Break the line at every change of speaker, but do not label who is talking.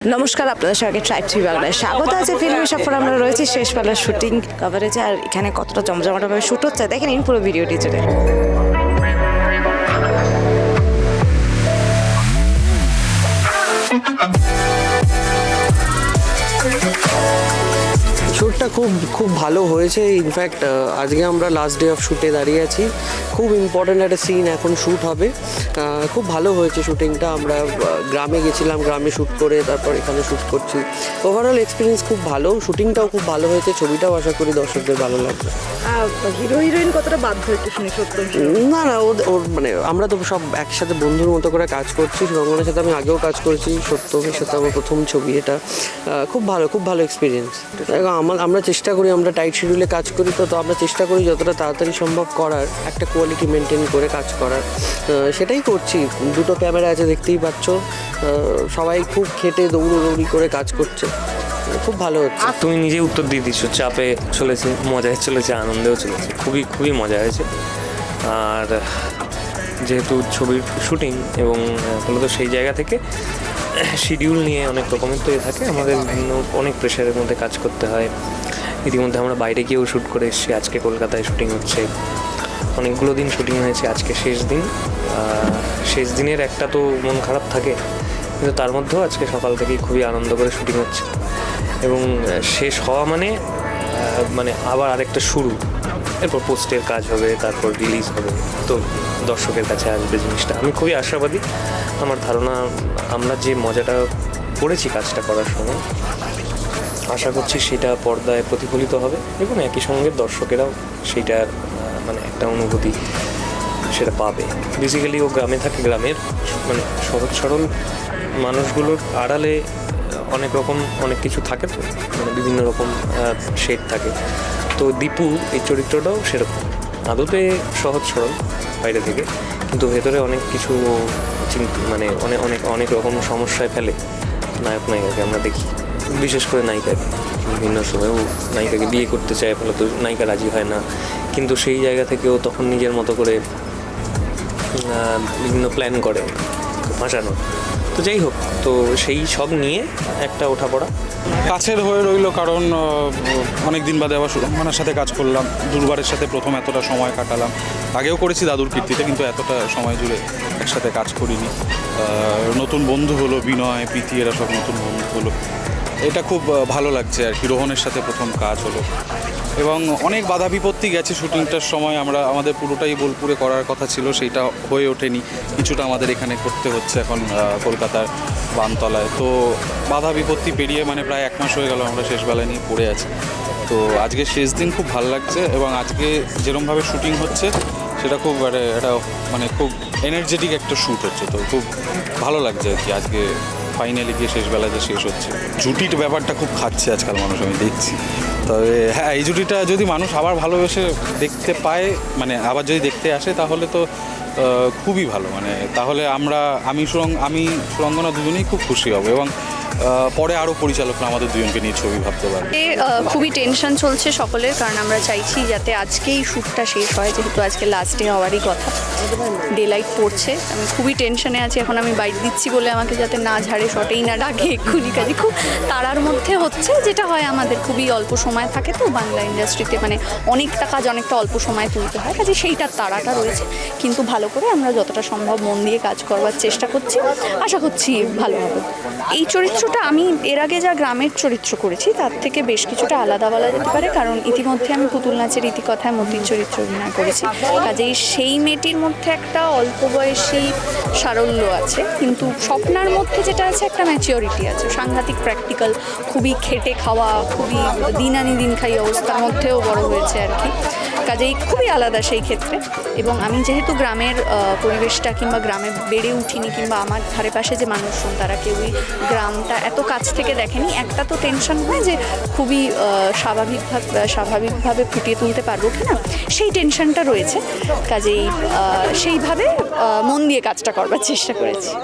নমস্কার, আপনাদের সঙ্গে ট্রাইব টিভি বাংলায় স্বাগত আছে। ফিল্মি সফর আমরা রয়েছি শেষ পালার শুটিং কভারেজে, আর এখানে কতটা জমজমাটভাবে শুট হচ্ছে দেখেন নিন পুরো ভিডিওটি জুড়ে।
শ্যুটটা খুব ভালো হয়েছে। ইনফ্যাক্ট আজকে আমরা লাস্ট ডে অফ শ্যুটে দাঁড়িয়ে আছি। খুব ইম্পর্ট্যান্ট একটা সিন এখন শ্যুট হবে। খুব ভালো হয়েছে শ্যুটিংটা। আমরা গ্রামে গেছিলাম, গ্রামে শ্যুট করে তারপর এখানে শ্যুট করছি। ওভারঅল এক্সপিরিয়েন্স খুব ভালো, শ্যুটিংটাও খুব ভালো হয়েছে, ছবিটাও আশা করি দর্শকদের ভালো লাগবে।
হিরো হিরোইন কতটা বাধ্য একটু শুনি সত্য?
না ওর মানে আমরা তো সব একসাথে বন্ধুর মতো করে কাজ করছি। রঙ্গনের সাথে আমি আগেও কাজ করেছি, সত্যমের সাথে আমার প্রথম ছবি এটা। খুব ভালো এক্সপিরিয়েন্স। আমরা চেষ্টা করি, আমরা টাইট শিডিউলে কাজ করি, তো আমরা চেষ্টা করি যতটা তাড়াতাড়ি সম্ভব করার, একটা কোয়ালিটি মেনটেন করে কাজ করার। সেটাই করছি। দুটো ক্যামেরা আছে দেখতেই পাচ্ছ, সবাই খুব খেটে দৌড়ি করে কাজ করছে। খুব ভালো হচ্ছে।
তুমি নিজে উত্তর দিয়ে দিচ্ছ, চাপে চলেছে, মজায় চলেছে, আনন্দেও চলেছে, খুবই মজা হয়েছে। আর যেহেতু ছবির শুটিং এবং মূলত সেই জায়গা থেকে শিডিউল নিয়ে অনেক রকমের তো থাকে, আমাদের বিভিন্ন অনেক প্রেশারের মধ্যে কাজ করতে হয়। ইতিমধ্যে আমরা বাইরে গিয়েও শ্যুট করে এসেছি। আজকে কলকাতায় শুটিং হচ্ছে, অনেকগুলো দিন শুটিং হয়েছে, আজকে শেষ দিনের একটা তো মন খারাপ থাকে, কিন্তু তার মধ্যেও আজকে সকাল থেকেই খুবই আনন্দ করে শুটিং হচ্ছে। এবং শেষ হওয়া মানে আবার আরেকটা শুরু, এরপর পোস্টের কাজ হবে, তারপর রিলিজ হবে, তো দর্শকের কাছে আসবে জিনিসটা। আমি খুবই আশাবাদী। আমার ধারণা আমরা যে মজাটা করেছি কাজটা করার সময়, আশা করছি সেটা পর্দায় প্রতিফলিত হবে এবং একই সঙ্গে দর্শকেরাও সেইটার মানে একটা অনুভূতি সেটা পাবে। বেসিক্যালি ও গ্রামে থাকে, গ্রামের মানে সহজ সরল মানুষগুলোর আড়ালে অনেক কিছু থাকে, তো মানে বিভিন্ন রকম শেড থাকে। তো দীপু এই চরিত্রটাও সেরকম, আদতে সহজ সরল বাইরে থেকে, কিন্তু ভেতরে অনেক কিছু মানে অনেক রকম সমস্যায় ফেলে নায়ক নায়িকাকে আমরা দেখি, বিশেষ করে নায়িকাকে। বিভিন্ন সময় ও নায়িকাকে বিয়ে করতে চায়, ফলে তো নায়িকা রাজি হয় না, কিন্তু সেই জায়গা থেকেও তখন নিজের মতো করে বিভিন্ন প্ল্যান করে ভাসানো। তো যাই হোক, তো সেই সব নিয়ে একটা ওঠাপড়া
কাছের হয়ে রইল, কারণ অনেক দিন বাদে আবার সুরঙ্গনার সাথে কাজ করলাম। দুর্বারের সাথে প্রথম এতটা সময় কাটালাম, আগেও করেছি দাদুর কীর্তিতে, কিন্তু এতটা সময় জুড়ে একসাথে কাজ করিনি। নতুন বন্ধু হলো, বিনয়, প্রীতি, এরা সব নতুন বন্ধু হলো। এটা খুব ভালো লাগছে আর কি। রোহনের সাথে প্রথম কাজ হলো এবং অনেক বাধা বিপত্তি গেছে শুটিংটার সময়। আমাদের পুরোটাই বোলপুরে করার কথা ছিল, সেইটা হয়ে ওঠেনি। কিছুটা আমাদের এখানে করতে হচ্ছে এখন কলকাতার বানতলায়। তো বাধা বিপত্তি পেরিয়ে মানে প্রায় 1 মাস হয়ে গেল আমরা শেষ বেলা নিয়ে পড়ে আছি। তো আজকে শেষ দিন, খুব ভালো লাগছে। এবং আজকে যেরকমভাবে শুটিং হচ্ছে সেটা খুব একটা মানে খুব এনার্জেটিক একটা শ্যুট হচ্ছে, তো খুব ভালো লাগছে আর কি। আজকে ফাইনালি গিয়ে শেষ বেলা যে শেষ হচ্ছে। জুটির ব্যাপারটা খুব খাচ্ছে আজকাল মানুষ, আমি দেখছি। তবে হ্যাঁ, এই জুটিটা যদি মানুষ আবার ভালোবেসে দেখতে পায়, মানে আবার যদি দেখতে আসে, তাহলে তো খুবই ভালো। মানে তাহলে আমি সুরঙ্গনা দুজনেই খুব খুশি হব এবং পরে আরও পরিচালকরা আমাদের দুজনকে নিয়ে ছবি ভাবতে পারবে।
খুবই টেনশন চলছে সকলের, কারণ আমরা চাইছি যাতে আজকেই শ্যুটটা শেষ হয়, যেহেতু আজকে লাস্ট ডে হওয়ারই কথা। ডে লাইট পড়ছে, আমি খুবই টেনশনে আছি। এখন আমি বাইট দিচ্ছি বলে আমাকে যাতে না ঝাড়ে, শটেই না ডাকে এক্ষুনি। কাজে খুব তাড়ার মধ্যে হচ্ছে, যেটা হয় আমাদের খুবই অল্প সময় থাকে তো বাংলা ইন্ডাস্ট্রিতে, মানে অনেকটা কাজ অনেকটা অল্প সময় তুলতে হয়। কাজে সেইটার তাড়াটা রয়েছে, কিন্তু ভালো করে আমরা যতটা সম্ভব মন দিয়ে কাজ করবার চেষ্টা করছি। আশা করছি ভালো হবে। এই চরিত্রটা আমি এর আগে যা গ্রামের চরিত্র করেছি তার থেকে বেশ কিছুটা আলাদা বলা যেতে পারে, কারণ ইতিমধ্যে আমি পুতুল নাচের ইতিকথায় মতির চরিত্র অভিনয় করেছি। কাজেই সেই মেয়েটির মধ্যে একটা অল্প বয়সী সারল্য আছে, কিন্তু স্বপ্নার মধ্যে যেটা আছে একটা ম্যাচিওরিটি আছে, সাংঘাতিক প্র্যাকটিক্যাল, খুবই খেটে খাওয়া, খুবই দিন আনি দিন খাই অবস্থার মধ্যেও বড় হয়েছে আর কি। কাজেই খুবই আলাদা সেই ক্ষেত্রে। এবং আমি যেহেতু গ্রামের পরিবেশটা কিংবা গ্রামে বেড়ে উঠিনি, কিংবা আমার ধারে পাশে যে মানুষজন তারা কেউই গ্রামটা এত কাছ থেকে দেখেনি, একটা তো টেনশন হয় যে খুবই স্বাভাবিকভাবে ফুটিয়ে তুলতে পারবো কিনা, সেই টেনশনটা রয়েছে। কাজেই সেইভাবে মন দিয়ে কাজটা করবার চেষ্টা করেছি।